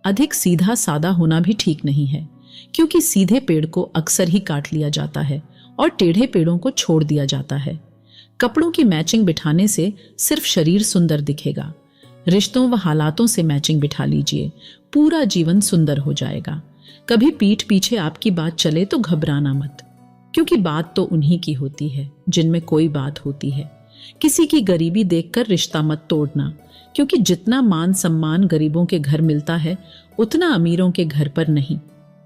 अधिक सीधा सादा होना भी ठीक नहीं है, क्योंकि सीधे पेड़ को अक्सर ही काट लिया जाता है और टेढ़े पेड़ों को छोड़ दिया जाता है। कपड़ों की मैचिंग बिठाने से सिर्फ शरीर सुंदर दिखेगा। रिश्तों व हालातों से मैचिंग बिठा लीजिए, पूरा जीवन सुंदर हो जाएगा। कभी पीठ पीछे आपकी बात चले तो घबराना मत, क्योंकि बात तो उन्हीं की होती है जिनमें कोई बात होती है। किसी की गरीबी देखकर रिश्ता मत तोड़ना, क्योंकि जितना मान सम्मान गरीबों के घर मिलता है उतना अमीरों के घर पर नहीं।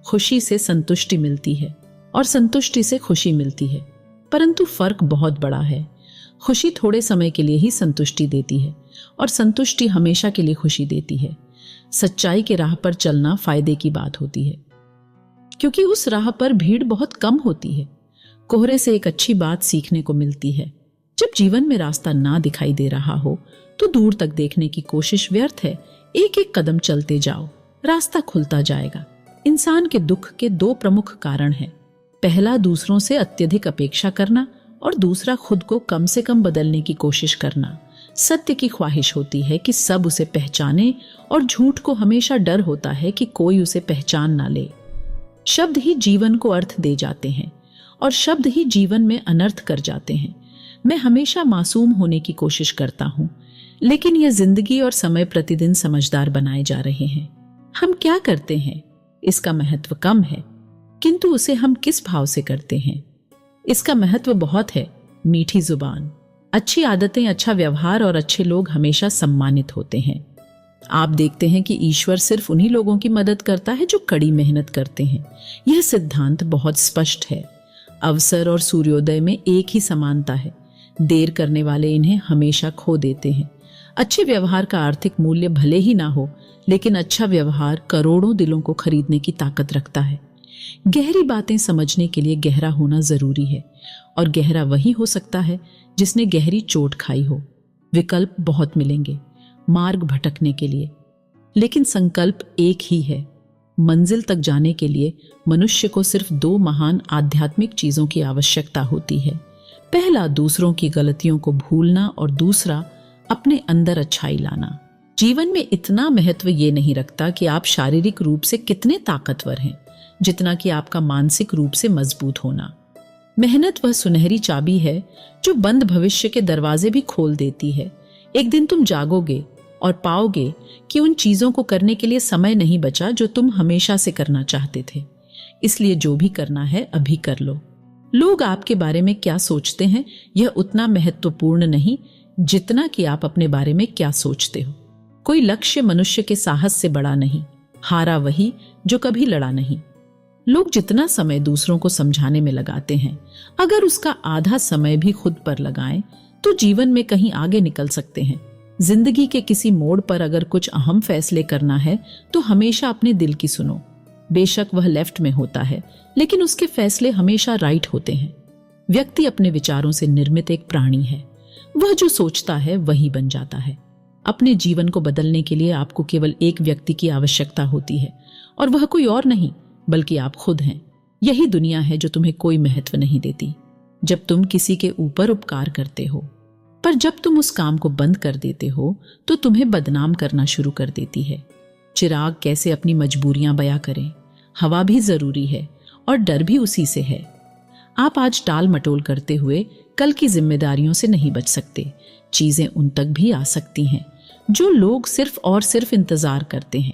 खुशी से संतुष्टि मिलती है और संतुष्टि से खुशी मिलती है, परंतु फर्क बहुत बड़ा है। खुशी थोड़े समय के लिए ही संतुष्टि देती है और संतुष्टि हमेशा के लिए खुशी देती है। सच्चाई के राह पर चलना फायदे की बात होती है, क्योंकि उस राह पर भीड़ बहुत कम होती है। कोहरे से एक अच्छी बात सीखने को मिलती है। जब जीवन में रास्ता ना दिखाई दे रहा हो तो दूर तक देखने की कोशिश व्यर्थ है। एक एक कदम चलते जाओ, रास्ता खुलता जाएगा। इंसान के दुख के दो प्रमुख कारण हैं। पहला, दूसरों से अत्यधिक अपेक्षा करना, और दूसरा, खुद को कम से कम बदलने की कोशिश करना। सत्य की ख्वाहिश होती है कि सब उसे पहचाने, और झूठ को हमेशा डर होता है कि कोई उसे पहचान ना ले। शब्द ही जीवन को अर्थ दे जाते हैं और शब्द ही जीवन में अनर्थ कर जाते हैं। मैं हमेशा मासूम होने की कोशिश करता हूं, लेकिन यह जिंदगी और समय प्रतिदिन समझदार बनाए जा रहे हैं। हम क्या करते हैं इसका महत्व कम है, किंतु उसे हम किस भाव से करते हैं इसका महत्व बहुत है। मीठी जुबान, अच्छी आदतें, अच्छा व्यवहार और अच्छे लोग हमेशा सम्मानित होते हैं। आप देखते हैं कि ईश्वर सिर्फ उन्हीं लोगों की मदद करता है जो कड़ी मेहनत करते हैं। यह सिद्धांत बहुत स्पष्ट है। अवसर और सूर्योदय में एक ही समानता है। देर करने वाले इन्हें हमेशा खो देते हैं। अच्छे व्यवहार का आर्थिक मूल्य भले ही ना हो, लेकिन अच्छा व्यवहार करोड़ों दिलों को खरीदने की ताकत रखता है। गहरी बातें समझने के लिए गहरा होना जरूरी है, और गहरा वही हो सकता है जिसने गहरी चोट खाई हो। विकल्प बहुत मिलेंगे मार्ग भटकने के लिए, लेकिन संकल्प एक ही है। मंजिल तक जाने के लिए मनुष्य को सिर्फ दो महान आध्यात्मिक चीजों की आवश्यकता होती है। पहला, दूसरों की गलतियों को भूलना, और दूसरा, अपने अंदर अच्छाई लाना। जीवन में इतना महत्व ये नहीं रखता कि आप शारीरिक रूप से कितने ताकतवर हैं, जितना कि आपका मानसिक रूप से मजबूत होना। मेहनत वह सुनहरी चाबी है जो बंद भविष्य के दरवाजे भी खोल देती है। एक दिन तुम जागोगे और पाओगे कि उन चीजों को करने के लिए समय नहीं बचा जो तुम हमेशा से करना चाहते थे। इसलिए जो भी करना है अभी कर लो। लोग आपके बारे में क्या सोचते हैं यह उतना महत्वपूर्ण नहीं जितना कि आप अपने बारे में क्या सोचते हो। कोई लक्ष्य मनुष्य के साहस से बड़ा नहीं। हारा वही जो कभी लड़ा नहीं। लोग जितना समय दूसरों को समझाने में लगाते हैं, अगर उसका आधा समय भी खुद पर लगाएं तो जीवन में कहीं आगे निकल सकते हैं। जिंदगी के किसी मोड़ पर अगर कुछ अहम फैसले करना है तो हमेशा अपने दिल की सुनो। बेशक वह लेफ्ट में होता है, लेकिन उसके फैसले हमेशा राइट होते हैं। व्यक्ति अपने विचारों से निर्मित एक प्राणी है। वह जो सोचता है वही बन जाता है। अपने जीवन को बदलने के लिए आपको केवल एक व्यक्ति की आवश्यकता होती है, और वह कोई और नहीं बल्कि आप खुद हैं। यही दुनिया है जो तुम्हें कोई महत्व नहीं देती। जब तुम किसी के ऊपर उपकार करते हो, पर जब तुम उस काम को बंद कर देते हो तो तुम्हें बदनाम करना शुरू कर देती है। चिराग कैसे अपनी मजबूरियां बयां करें। हवा भी जरूरी है और डर भी उसी से है। आप आज टाल मटोल करते हुए कल की जिम्मेदारियों से नहीं बच सकते। चीजें उन तक भी आ सकती हैं जो लोग सिर्फ और सिर्फ इंतजार करते हैं,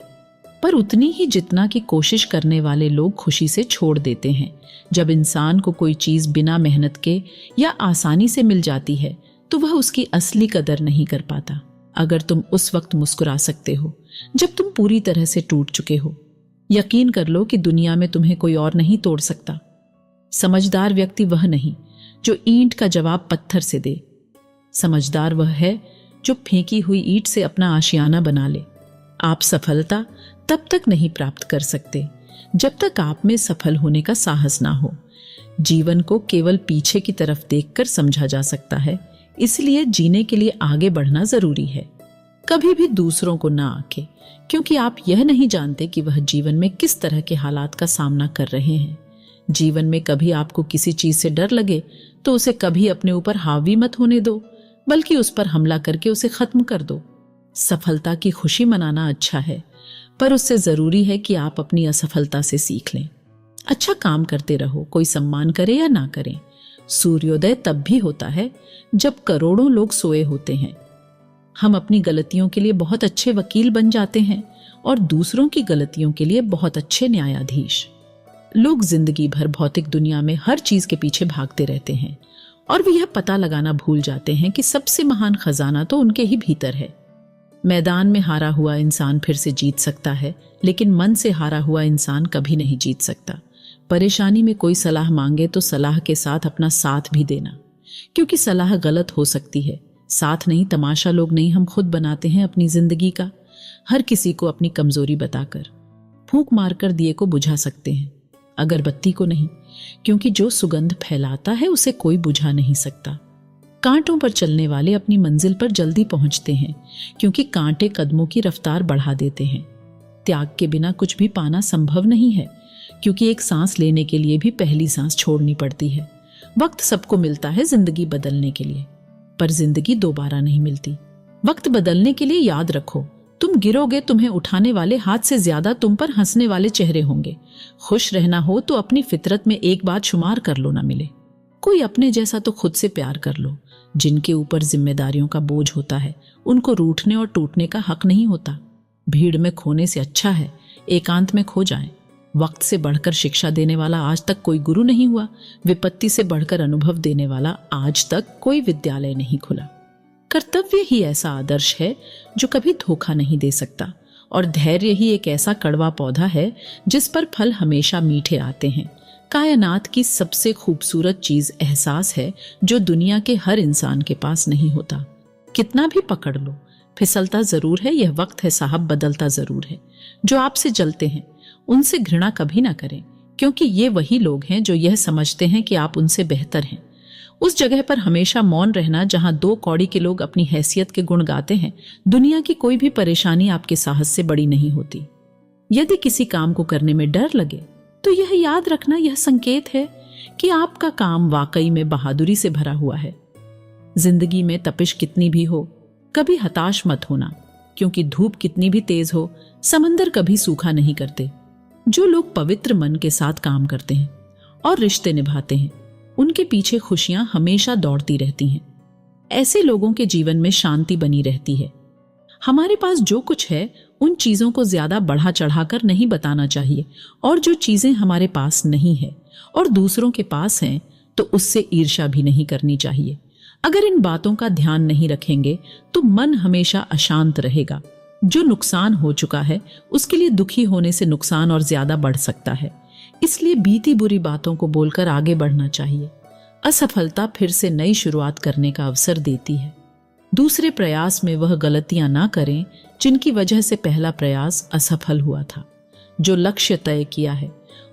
पर उतनी ही जितना कि कोशिश करने वाले लोग खुशी से छोड़ देते हैं। जब इंसान को कोई चीज बिना मेहनत के या आसानी से मिल जाती है तो वह उसकी असली कदर नहीं कर पाता। अगर तुम उस वक्त मुस्कुरा सकते हो जब तुम पूरी तरह से टूट चुके हो, यकीन कर लो कि दुनिया में तुम्हें कोई और नहीं तोड़ सकता। समझदार व्यक्ति वह नहीं जो ईंट का जवाब पत्थर से दे। समझदार वह है जो फेंकी हुई ईंट से अपना आशियाना बना ले। आप सफलता तब तक नहीं प्राप्त कर सकते जब तक आप में सफल होने का साहस ना हो। जीवन को केवल पीछे की तरफ देखकर समझा जा सकता है, इसलिए जीने के लिए आगे बढ़ना जरूरी है। कभी भी दूसरों को ना आंके, क्योंकि आप यह नहीं जानते कि वह जीवन में किस तरह के हालात का सामना कर रहे हैं। जीवन में कभी आपको किसी चीज से डर लगे तो उसे कभी अपने ऊपर हावी मत होने दो, बल्कि उस पर हमला करके उसे खत्म कर दो। सफलता की खुशी मनाना अच्छा है, पर उससे जरूरी है कि आप अपनी असफलता से सीख लें। अच्छा काम करते रहो, कोई सम्मान करे या ना करे। सूर्योदय तब भी होता है जब करोड़ों लोग सोए होते हैं। हम अपनी गलतियों के लिए बहुत अच्छे वकील बन जाते हैं और दूसरों की गलतियों के लिए बहुत अच्छे न्यायाधीश। लोग जिंदगी भर भौतिक दुनिया में हर चीज के पीछे भागते रहते हैं और वे यह पता लगाना भूल जाते हैं कि सबसे महान खजाना तो उनके ही भीतर है। मैदान में हारा हुआ इंसान फिर से जीत सकता है, लेकिन मन से हारा हुआ इंसान कभी नहीं जीत सकता। परेशानी में कोई सलाह मांगे तो सलाह के साथ अपना साथ भी देना, क्योंकि सलाह गलत हो सकती है। साथ नहीं, तमाशा लोग नहीं, हम खुद बनाते हैं अपनी जिंदगी का। हर किसी को अपनी कमजोरी बताकर फूंक मारकर दिए को बुझा सकते हैं, अगरबत्ती को नहीं, क्योंकि जो सुगंध फैलाता है उसे कोई बुझा नहीं सकता। कांटों पर चलने वाले अपनी मंजिल पर जल्दी पहुंचते हैं, क्योंकि कांटे कदमों की रफ्तार बढ़ा देते हैं। त्याग के बिना कुछ भी पाना संभव नहीं है, क्योंकि एक सांस लेने के लिए भी पहली सांस छोड़नी पड़ती है। वक्त सबको मिलता है जिंदगी बदलने के लिए, पर जिंदगी दोबारा नहीं मिलती। वक्त बदलने के लिए याद रखो, तुम गिरोगे, तुम्हें उठाने वाले हाथ से ज्यादा तुम पर हंसने वाले चेहरे होंगे। खुश रहना हो तो अपनी फितरत में एक बात शुमार कर लो ना मिले। कोई अपने जैसा तो खुद से प्यार कर लो। जिनके ऊपर जिम्मेदारियों का बोझ होता है उनको रूठने और टूटने का हक नहीं होता। भीड़ में खोने से अच्छा है एकांत में खो जाएं। वक्त से बढ़कर शिक्षा देने वाला आज तक कोई गुरु नहीं हुआ। विपत्ति से बढ़कर अनुभव देने वाला आज तक कोई विद्यालय नहीं खुला। कर्तव्य ही ऐसा आदर्श है जो कभी धोखा नहीं दे सकता, और धैर्य ही एक ऐसा कड़वा पौधा है जिस पर फल हमेशा मीठे आते हैं। कायनात की सबसे खूबसूरत चीज एहसास है, जो दुनिया के हर इंसान के पास नहीं होता। कितना भी पकड़ लो, फिसलता जरूर है, यह वक्त है साहब, बदलता जरूर है। जो आपसे जलते हैं उनसे घृणा कभी ना करें, क्योंकि ये वही लोग हैं जो यह समझते हैं कि आप उनसे बेहतर हैं। उस जगह पर हमेशा मौन रहना जहां दो कौड़ी के लोग अपनी हैसियत के गुण गाते हैं। दुनिया की कोई भी परेशानी आपके साहस से बड़ी नहीं होती। यदि किसी काम को करने में डर लगे तो यह याद रखना, यह संकेत है कि आपका काम वाकई में बहादुरी से भरा हुआ है। जिंदगी में तपिश कितनी भी हो, कभी हताश मत होना, क्योंकि धूप कितनी भी तेज हो, समंदर कभी सूखा नहीं करते। जो लोग पवित्र मन के साथ काम करते हैं और रिश्ते निभाते हैं, उनके पीछे खुशियां हमेशा दौड़ती रहती हैं। ऐसे लोगों के जीवन में शांति बनी रहती है। हमारे पास जो कुछ है उन चीजों को ज्यादा बढ़ा चढ़ाकर नहीं बताना चाहिए, और जो चीजें हमारे पास नहीं है और दूसरों के पास हैं तो उससे ईर्ष्या भी नहीं करनी चाहिए। अगर इन बातों का ध्यान नहीं रखेंगे तो मन हमेशा अशांत रहेगा। जो नुकसान हो चुका है उसके लिए दुखी होने से नुकसान और ज्यादा बढ़ सकता है। इसलिए बीती बुरी बातों को बोलकर आगे बढ़ना चाहिए। असफलता फिर से नई शुरुआत करने का अवसर देती है। दूसरे प्रयास में वह गलतियां ना करें जिनकी वजह से पहला प्रयास असफल हुआ था। जो लक्ष्य तय किया है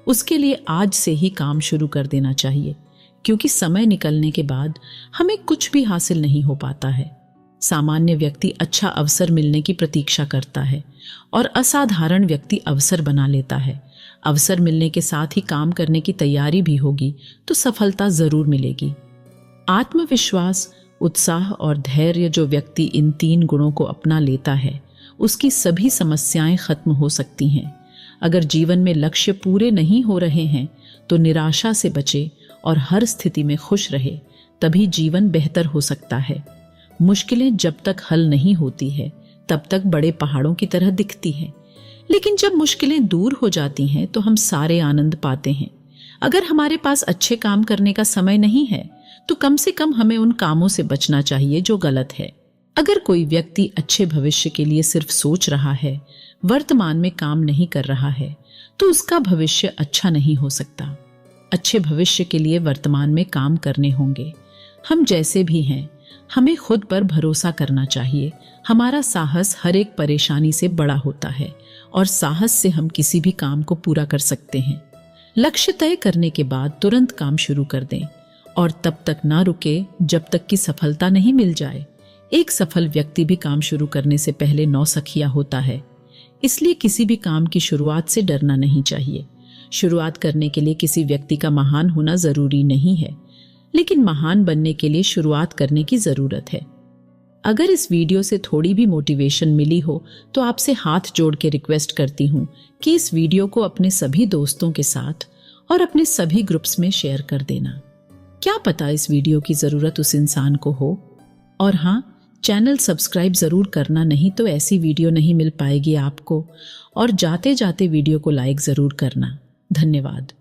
उसके लिए आज से ही काम शुरू कर देना चाहिए, क्योंकि समय निकलने के बाद हमें कुछ भी हासिल नहीं हो पाता है। सामान्य व्यक्ति अच्छा अवसर मिलने की प्रतीक्षा करता है और असाधारण व्यक्ति अवसर बना लेता है। अवसर मिलने के साथ ही काम करने की तैयारी भी होगी तो सफलता जरूर मिलेगी। आत्मविश्वास, उत्साह और धैर्य, जो व्यक्ति इन 3 गुणों को अपना लेता है उसकी सभी समस्याएं खत्म हो सकती हैं। अगर जीवन में लक्ष्य पूरे नहीं हो रहे हैं तो निराशा से बचे और हर स्थिति में खुश रहे, तभी जीवन बेहतर हो सकता है। मुश्किलें जब तक हल नहीं होती है तब तक बड़े पहाड़ों की तरह दिखती हैं, लेकिन जब मुश्किलें दूर हो जाती हैं तो हम सारे आनंद पाते हैं। अगर हमारे पास अच्छे काम करने का समय नहीं है तो कम से कम हमें उन कामों से बचना चाहिए जो गलत है। अगर कोई व्यक्ति अच्छे भविष्य के लिए सिर्फ सोच रहा है, वर्तमान में काम नहीं कर रहा है, तो उसका भविष्य अच्छा नहीं हो सकता। अच्छे भविष्य के लिए वर्तमान में काम करने होंगे। हम जैसे भी हैं, हमें खुद पर भरोसा करना चाहिए। हमारा साहस हर एक परेशानी से बड़ा होता है और साहस से हम किसी भी काम को पूरा कर सकते हैं। लक्ष्य तय करने के बाद तुरंत काम शुरू कर दें और तब तक ना रुके जब तक कि सफलता नहीं मिल जाए। एक सफल व्यक्ति भी काम शुरू करने से पहले नौसिखिया होता है। इसलिए किसी भी काम की शुरुआत से डरना नहीं चाहिए। शुरुआत करने के लिए किसी व्यक्ति का महान होना जरूरी नहीं है, लेकिन महान बनने के लिए शुरुआत करने की जरूरत है। अगर इस वीडियो से थोड़ी भी मोटिवेशन मिली हो तो आपसे हाथ जोड़ के रिक्वेस्ट करती हूँ कि इस वीडियो को अपने सभी दोस्तों के साथ और अपने सभी ग्रुप्स में शेयर कर देना। क्या पता इस वीडियो की ज़रूरत उस इंसान को हो। और हाँ, चैनल सब्सक्राइब ज़रूर करना, नहीं तो ऐसी वीडियो नहीं मिल पाएगी आपको। और जाते जाते वीडियो को लाइक ज़रूर करना। धन्यवाद।